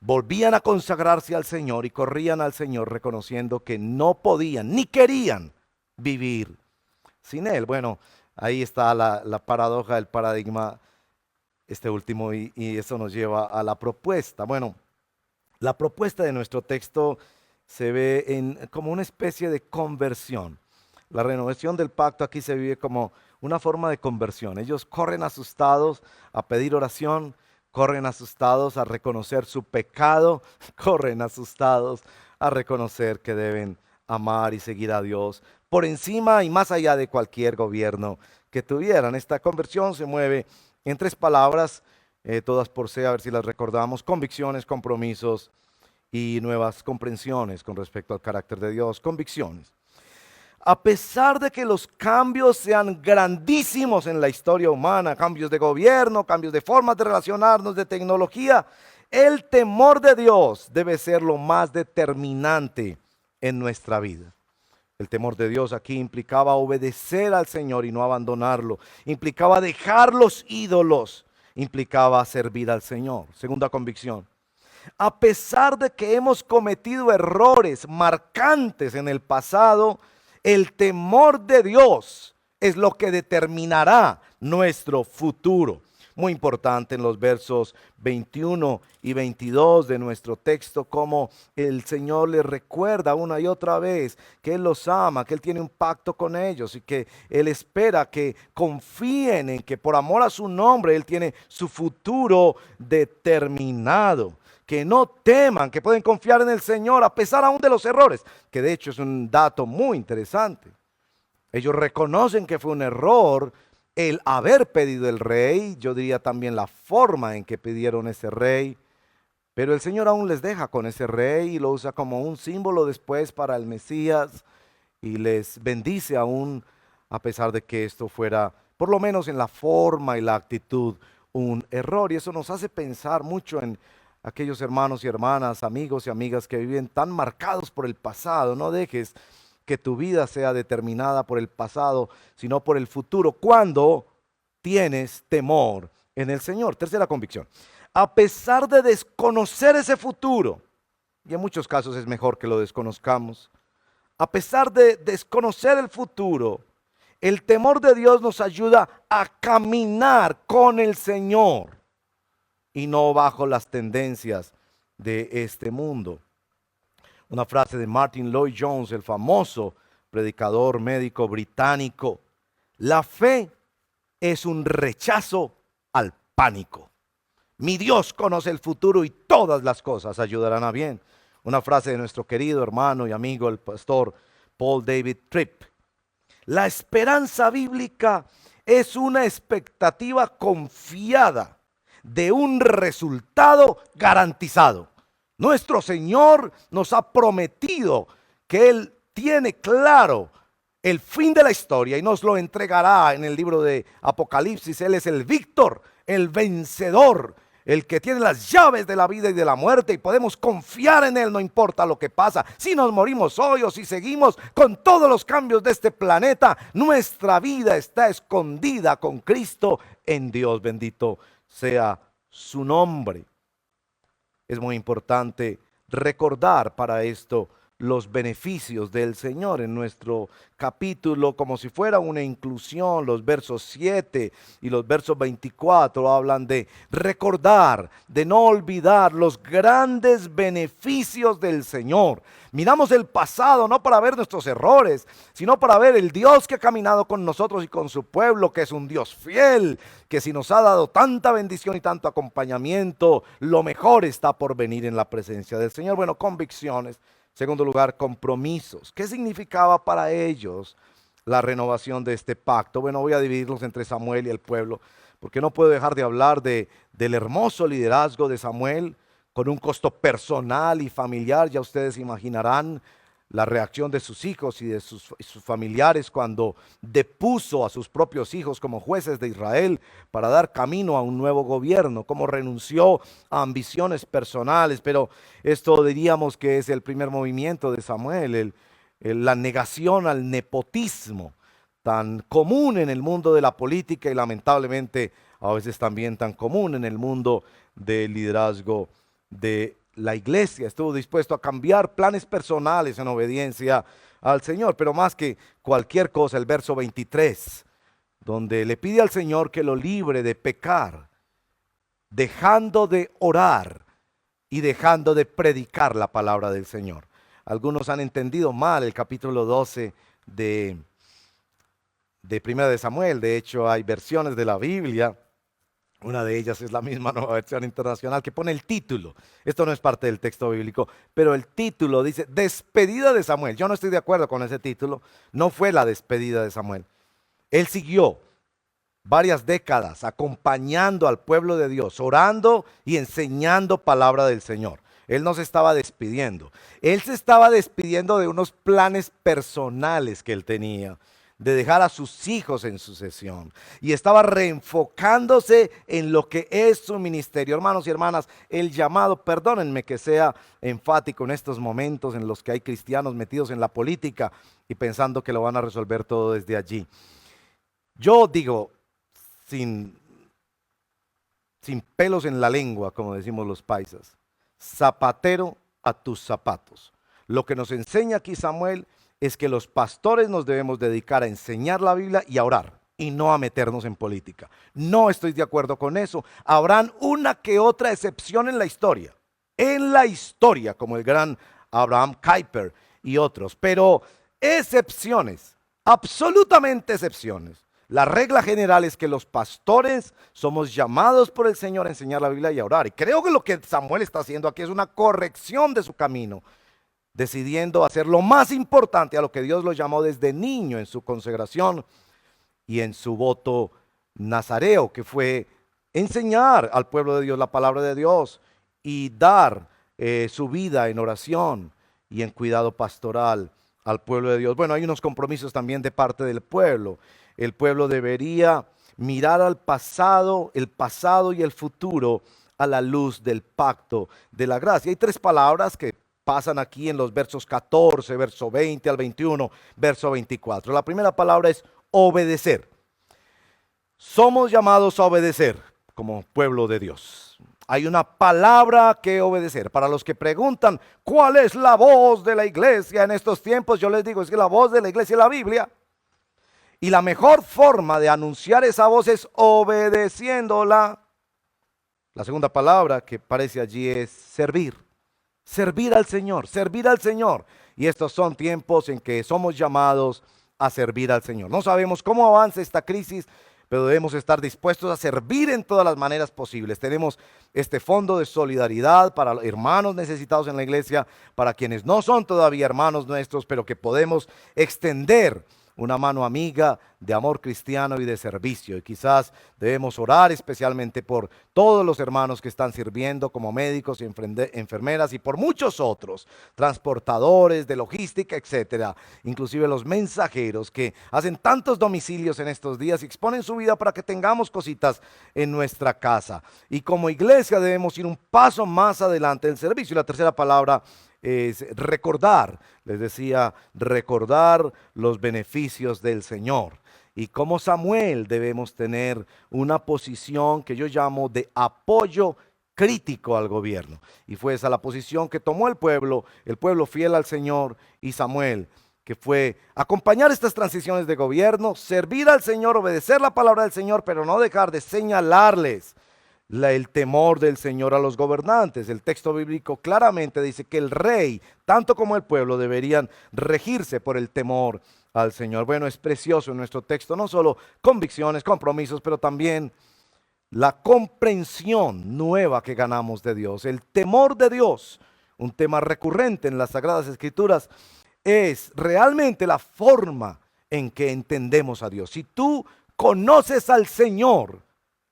volvían a consagrarse al Señor y corrían al Señor reconociendo que no podían ni querían vivir sin Él. Bueno, ahí está la paradoja del paradigma último y eso nos lleva a la propuesta. Bueno, la propuesta de nuestro texto se ve como una especie de conversión. La renovación del pacto aquí se vive como una forma de conversión. Ellos corren asustados a pedir oración, corren asustados a reconocer su pecado, corren asustados a reconocer que deben amar y seguir a Dios por encima y más allá de cualquier gobierno que tuvieran. Esta conversión se mueve en 3 palabras, todas por C, a ver si las recordamos: convicciones, compromisos y nuevas comprensiones con respecto al carácter de Dios. Convicciones. A pesar de que los cambios sean grandísimos en la historia humana, cambios de gobierno, cambios de formas de relacionarnos, de tecnología, el temor de Dios debe ser lo más determinante en nuestra vida. El temor de Dios aquí implicaba obedecer al Señor y no abandonarlo. Implicaba dejar los ídolos. Implicaba servir al Señor. Segunda convicción. A pesar de que hemos cometido errores marcantes en el pasado, el temor de Dios es lo que determinará nuestro futuro. Muy importante en los versos 21 y 22 de nuestro texto, como el Señor les recuerda una y otra vez que Él los ama, que Él tiene un pacto con ellos y que Él espera que confíen en que por amor a su nombre Él tiene su futuro determinado. Que no teman, que pueden confiar en el Señor a pesar aún de los errores, que de hecho es un dato muy interesante. Ellos reconocen que fue un error el haber pedido el rey, yo diría también la forma en que pidieron ese rey, pero el Señor aún les deja con ese rey y lo usa como un símbolo después para el Mesías y les bendice aún a pesar de que esto fuera, por lo menos en la forma y la actitud, un error. Y eso nos hace pensar mucho en aquellos hermanos y hermanas, amigos y amigas que viven tan marcados por el pasado. No dejes que tu vida sea determinada por el pasado, sino por el futuro, cuando tienes temor en el Señor. Tercera convicción. A pesar de desconocer ese futuro, y en muchos casos es mejor que lo desconozcamos, a pesar de desconocer el futuro, el temor de Dios nos ayuda a caminar con el Señor y no bajo las tendencias de este mundo. Una frase de Martin Lloyd-Jones, el famoso predicador médico británico: la fe es un rechazo al pánico. Mi Dios conoce el futuro y todas las cosas ayudarán a bien. Una frase de nuestro querido hermano y amigo, el pastor Paul David Tripp. La esperanza bíblica es una expectativa confiada de un resultado garantizado. Nuestro Señor nos ha prometido que Él tiene claro el fin de la historia y nos lo entregará en el libro de Apocalipsis. Él es el Víctor, el vencedor, el que tiene las llaves de la vida y de la muerte, y podemos confiar en Él no importa lo que pasa. Si nos morimos hoy o si seguimos con todos los cambios de este planeta, nuestra vida está escondida con Cristo en Dios. Bendito sea su nombre. Es muy importante recordar para esto los beneficios del Señor en nuestro capítulo, como si fuera una inclusión. Los versos 7 y los versos 24 hablan de recordar, de no olvidar los grandes beneficios del Señor. Miramos el pasado no para ver nuestros errores, sino para ver el Dios que ha caminado con nosotros y con su pueblo, que es un Dios fiel, que si nos ha dado tanta bendición y tanto acompañamiento, lo mejor está por venir en la presencia del Señor. Bueno, convicciones. Segundo lugar, compromisos. ¿Qué significaba para ellos la renovación de este pacto? Bueno, voy a dividirlos entre Samuel y el pueblo, porque no puedo dejar de hablar del hermoso liderazgo de Samuel con un costo personal y familiar. Ya ustedes imaginarán la reacción de sus hijos y de sus familiares cuando depuso a sus propios hijos como jueces de Israel para dar camino a un nuevo gobierno, cómo renunció a ambiciones personales. Pero esto diríamos que es el primer movimiento de Samuel, la negación al nepotismo tan común en el mundo de la política y lamentablemente a veces también tan común en el mundo del liderazgo de la iglesia. Estuvo dispuesto a cambiar planes personales en obediencia al Señor, pero más que cualquier cosa, el verso 23, donde le pide al Señor que lo libre de pecar, dejando de orar y dejando de predicar la palabra del Señor. Algunos han entendido mal el capítulo 12 de Primera de Samuel. De hecho, hay versiones de la Biblia. Una de ellas es la misma Nueva Versión Internacional que pone el título. Esto no es parte del texto bíblico, pero el título dice despedida de Samuel. Yo no estoy de acuerdo con ese título. No fue la despedida de Samuel. Él siguió varias décadas acompañando al pueblo de Dios, orando y enseñando palabra del Señor. Él no se estaba despidiendo. Él se estaba despidiendo de unos planes personales que él tenía, de dejar a sus hijos en sucesión, y estaba reenfocándose en lo que es su ministerio. Hermanos y hermanas, el llamado, perdónenme que sea enfático en estos momentos en los que hay cristianos metidos en la política y pensando que lo van a resolver todo desde allí. Yo digo, sin pelos en la lengua, como decimos los paisas, zapatero a tus zapatos. Lo que nos enseña aquí Samuel es que los pastores nos debemos dedicar a enseñar la Biblia y a orar, y no a meternos en política. No estoy de acuerdo con eso. Habrán una que otra excepción en la historia, como el gran Abraham Kuyper y otros, pero excepciones, absolutamente excepciones. La regla general es que los pastores somos llamados por el Señor a enseñar la Biblia y a orar. Y creo que lo que Samuel está haciendo aquí es una corrección de su camino, decidiendo hacer lo más importante, a lo que Dios lo llamó desde niño en su consagración y en su voto nazareo, que fue enseñar al pueblo de Dios la palabra de Dios y dar su vida en oración y en cuidado pastoral al pueblo de Dios. Bueno, hay unos compromisos también de parte del pueblo. El pueblo debería mirar al pasado, el pasado y el futuro a la luz del pacto de la gracia. Hay tres palabras que pasan aquí en los versos 14, verso 20 al 21, verso 24. La primera palabra es obedecer. Somos llamados a obedecer como pueblo de Dios. Hay una palabra que obedecer. Para los que preguntan, ¿cuál es la voz de la iglesia en estos tiempos? Yo les digo, es que la voz de la iglesia es la Biblia. Y la mejor forma de anunciar esa voz es obedeciéndola. La segunda palabra que aparece allí es servir. Servir al Señor, servir al Señor. Y estos son tiempos en que somos llamados a servir al Señor. No sabemos cómo avanza esta crisis, pero debemos estar dispuestos a servir en todas las maneras posibles. Tenemos este fondo de solidaridad para hermanos necesitados en la iglesia, para quienes no son todavía hermanos nuestros, pero que podemos extender una mano amiga de amor cristiano y de servicio. Y quizás debemos orar especialmente por todos los hermanos que están sirviendo como médicos y enfermeras y por muchos otros, transportadores de logística, etcétera. Inclusive los mensajeros que hacen tantos domicilios en estos días y exponen su vida para que tengamos cositas en nuestra casa. Y como iglesia debemos ir un paso más adelante en el servicio. Y la tercera palabra es recordar. Les decía, recordar los beneficios del Señor. Y como Samuel debemos tener una posición que yo llamo de apoyo crítico al gobierno. Y fue esa la posición que tomó el pueblo fiel al Señor, y Samuel, que fue acompañar estas transiciones de gobierno, servir al Señor, obedecer la palabra del Señor, pero no dejar de señalarles el temor del Señor a los gobernantes. El texto bíblico claramente dice que el rey, tanto como el pueblo, deberían regirse por el temor al Señor. Bueno, es precioso en nuestro texto, no solo convicciones, compromisos, pero también la comprensión nueva que ganamos de Dios. El temor de Dios, un tema recurrente en las Sagradas Escrituras, es realmente la forma en que entendemos a Dios. Si tú conoces al Señor,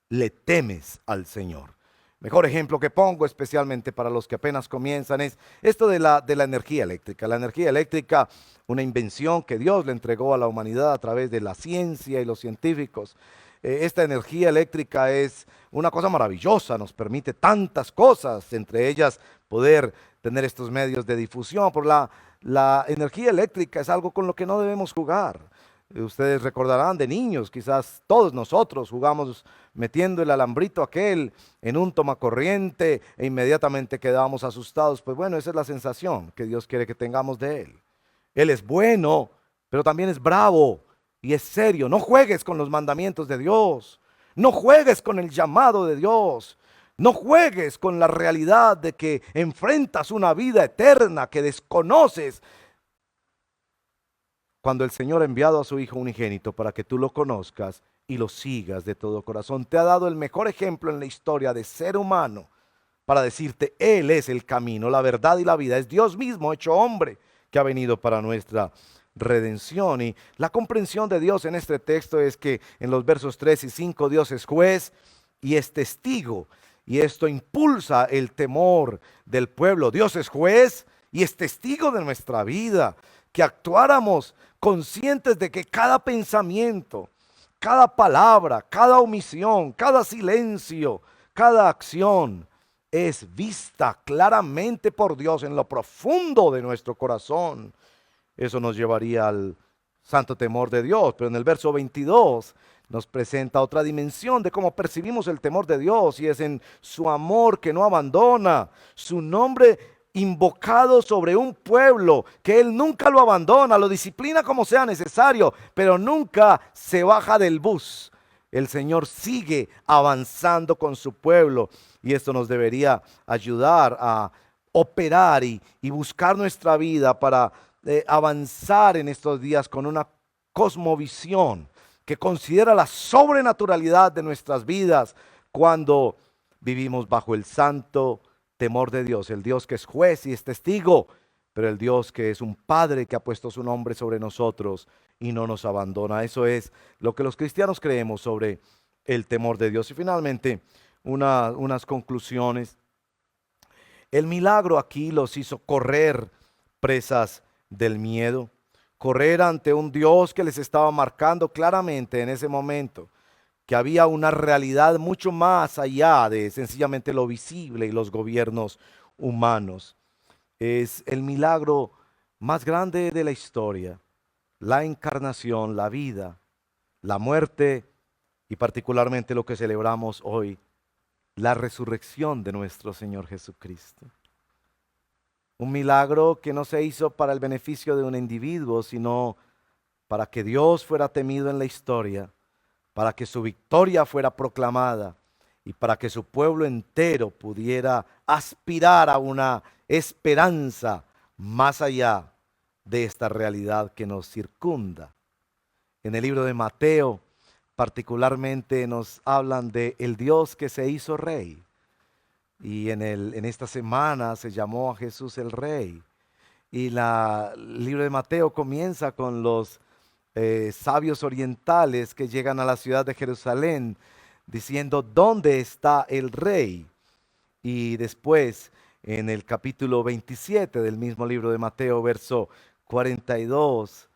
le temes al Señor. mejor ejemplo que pongo, especialmente para los que apenas comienzan, es esto de la energía eléctrica. La energía eléctrica, una invención que Dios le entregó a la humanidad a través de la ciencia y los científicos. Esta energía eléctrica es una cosa maravillosa, nos permite tantas cosas, entre ellas poder tener estos medios de difusión. Por la energía eléctrica es algo con lo que no debemos jugar. Ustedes recordarán de niños, quizás todos nosotros jugamos metiendo el alambrito aquel en un tomacorriente e inmediatamente quedábamos asustados. Pues bueno, esa es la sensación que Dios quiere que tengamos de Él. Él es bueno, pero también es bravo y es serio. No juegues con los mandamientos de Dios. No juegues con el llamado de Dios. No juegues con la realidad de que enfrentas una vida eterna que desconoces, cuando el Señor ha enviado a su Hijo unigénito para que tú lo conozcas y lo sigas de todo corazón. Te ha dado el mejor ejemplo en la historia de ser humano para decirte, Él es el camino, la verdad y la vida. Es Dios mismo hecho hombre que ha venido para nuestra redención. Y la comprensión de Dios en este texto es que en los versos 3 y 5 Dios es juez y es testigo. Y esto impulsa el temor del pueblo. Dios es juez y es testigo de nuestra vida. Que actuáramos conscientes de que cada pensamiento, cada palabra, cada omisión, cada silencio, cada acción es vista claramente por Dios en lo profundo de nuestro corazón. Eso nos llevaría al santo temor de Dios. Pero en el verso 22 nos presenta otra dimensión de cómo percibimos el temor de Dios, y es en su amor que no abandona, su nombre invocado sobre un pueblo que Él nunca lo abandona, lo disciplina como sea necesario, pero nunca se baja del bus. El Señor sigue avanzando con su pueblo, y esto nos debería ayudar a operar y buscar nuestra vida para avanzar en estos días con una cosmovisión que considera la sobrenaturalidad de nuestras vidas cuando vivimos bajo el santo temor de Dios, el Dios que es juez y es testigo, pero el Dios que es un Padre que ha puesto su nombre sobre nosotros y no nos abandona. Eso es lo que los cristianos creemos sobre el temor de Dios. Y finalmente, unas conclusiones. El milagro aquí los hizo correr presas del miedo, correr ante un Dios que les estaba marcando claramente en ese momento que había una realidad mucho más allá de sencillamente lo visible y los gobiernos humanos. Es el milagro más grande de la historia, la encarnación, la vida, la muerte y particularmente lo que celebramos hoy, la resurrección de nuestro Señor Jesucristo. Un milagro que no se hizo para el beneficio de un individuo, sino para que Dios fuera temido en la historia, para que su victoria fuera proclamada y para que su pueblo entero pudiera aspirar a una esperanza más allá de esta realidad que nos circunda. En el libro de Mateo, particularmente nos hablan de el Dios que se hizo rey. Y en esta semana se llamó a Jesús el Rey. Y el libro de Mateo comienza con los sabios orientales que llegan a la ciudad de Jerusalén diciendo, ¿dónde está el rey? Y después, en el capítulo 27 del mismo libro de Mateo, verso 42,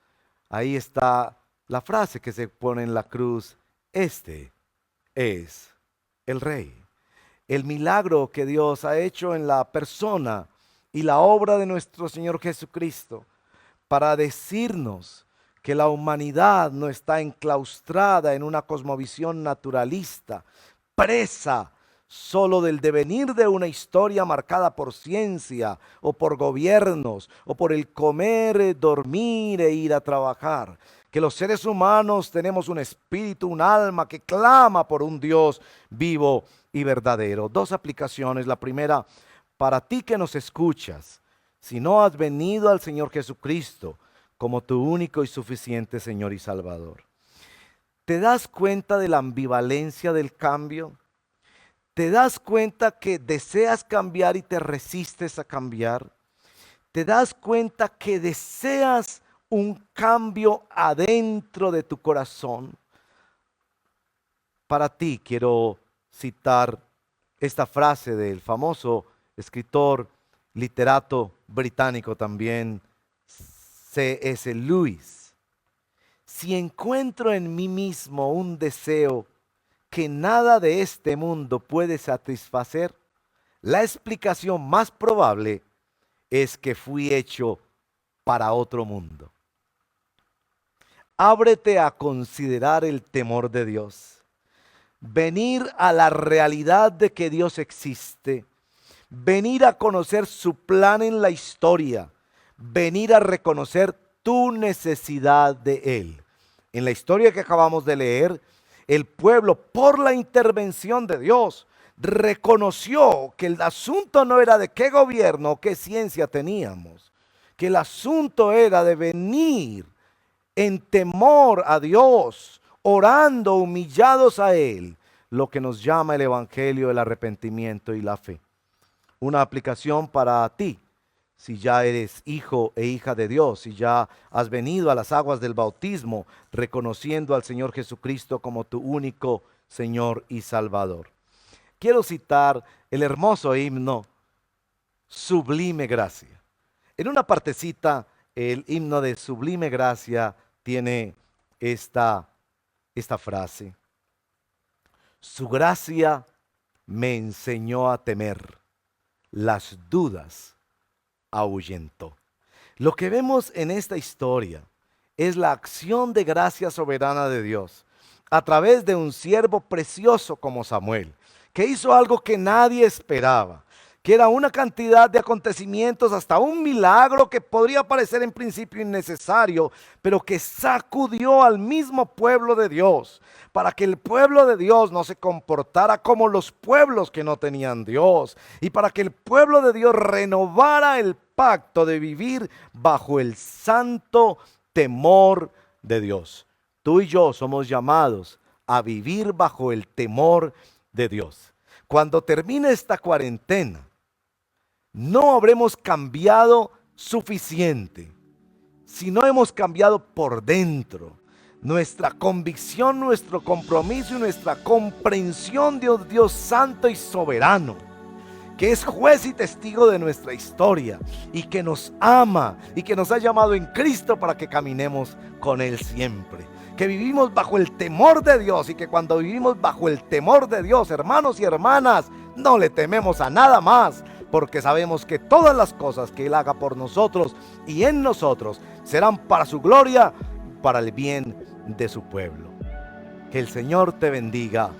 ahí está la frase que se pone en la cruz: este es el rey. El milagro que Dios ha hecho en la persona y la obra de nuestro Señor Jesucristo para decirnos que la humanidad no está enclaustrada en una cosmovisión naturalista, presa solo del devenir de una historia marcada por ciencia o por gobiernos o por el comer, dormir e ir a trabajar. Que los seres humanos tenemos un espíritu, un alma que clama por un Dios vivo y verdadero. Dos aplicaciones. La primera, para ti que nos escuchas, si no has venido al Señor Jesucristo como tu único y suficiente Señor y Salvador, ¿te das cuenta de la ambivalencia del cambio? ¿Te das cuenta que deseas cambiar y te resistes a cambiar? ¿Te das cuenta que deseas un cambio adentro de tu corazón? Para ti quiero citar esta frase del famoso escritor, literato británico también, C.S. Lewis: si encuentro en mí mismo un deseo que nada de este mundo puede satisfacer, la explicación más probable es que fui hecho para otro mundo. Ábrete a considerar el temor de Dios, venir a la realidad de que Dios existe, venir a conocer su plan en la historia, venir a reconocer tu necesidad de Él. En la historia que acabamos de leer, el pueblo, por la intervención de Dios, reconoció que el asunto no era de qué gobierno o qué ciencia teníamos, que el asunto era de venir en temor a Dios, orando, humillados a Él, lo que nos llama el Evangelio, el arrepentimiento y la fe. Una aplicación para ti, si ya eres hijo e hija de Dios, si ya has venido a las aguas del bautismo, reconociendo al Señor Jesucristo como tu único Señor y Salvador. Quiero citar el hermoso himno Sublime Gracia. En una partecita, el himno de Sublime Gracia tiene esta frase: su gracia me enseñó a temer, las dudas ahuyentó. Lo que vemos en esta historia es la acción de gracia soberana de Dios a través de un siervo precioso como Samuel, que hizo algo que nadie esperaba, que era una cantidad de acontecimientos, hasta un milagro que podría parecer en principio innecesario, pero que sacudió al mismo pueblo de Dios, para que el pueblo de Dios no se comportara como los pueblos que no tenían Dios, y para que el pueblo de Dios renovara el pacto de vivir bajo el santo temor de Dios. Tú y yo somos llamados a vivir bajo el temor de Dios. Cuando termine esta cuarentena, no habremos cambiado suficiente si no hemos cambiado por dentro nuestra convicción, nuestro compromiso y nuestra comprensión de un Dios santo y soberano, que es juez y testigo de nuestra historia y que nos ama y que nos ha llamado en Cristo para que caminemos con Él siempre. Que vivimos bajo el temor de Dios y que cuando vivimos bajo el temor de Dios, hermanos y hermanas, no le tememos a nada más, porque sabemos que todas las cosas que Él haga por nosotros y en nosotros serán para su gloria, para el bien de su pueblo. Que el Señor te bendiga